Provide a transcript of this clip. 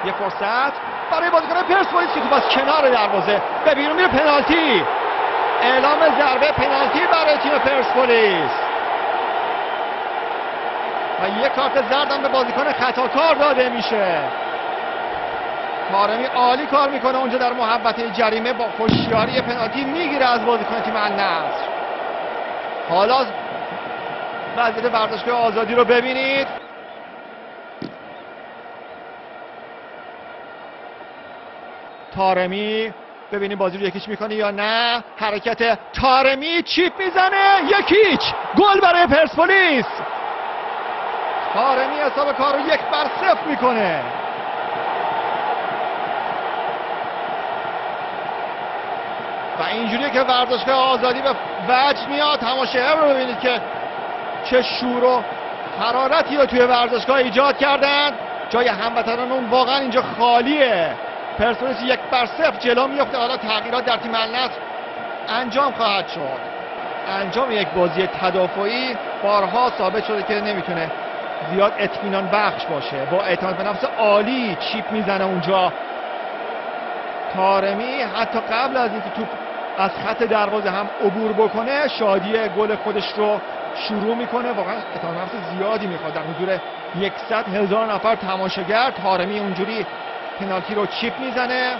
یه فرصت برای بازیکن پرسپولیس که توپ از کنار دروازه به بیرون میره. پنالتی، اعلام ضربه پنالتی برای تیم پرسپولیس و یک کارت زرد هم به بازیکن خطاکار داده میشه. طارمی عالی کار میکنه اونجا در محوطه جریمه، با هوشیاری پنالتی میگیره از بازیکن تیم النصر. حالا وضعیت ورزشگاه آزادی رو ببینید. طارمی ببینیم بازی رو یکیچ میکنه یا نه. حرکت طارمی، چیپ میزنه، یکیچ، گل برای پرسپولیس. طارمی حساب کار رو 1-0 میکنه. و اینجوریه که ورزشگاه آزادی به وجد میاد. تماشاگر رو ببینید که چه شور و حرارتی رو توی ورزشگاه ایجاد کردن. جای هموطنانمون واقعا اینجا خالیه. پرسپولیس 1-0 جلو میفته. حالا تغییرات در تیم النصر انجام خواهد شد. انجام یک بازی تدافعی بارها ثابت شده که نمیتونه زیاد اطمینان بخش باشه. با اعتماد به نفس عالی چیپ میزنه اونجا طارمی. حتی قبل از اینکه توپ از خط دروازه هم عبور بکنه، شادی گل خودش رو شروع میکنه. واقعا اعتماد به نفس زیادی میخواد در حضور 100,000 نفر تماشاگر. طارمی اونجوری پنالتی رو چیپ میزنه.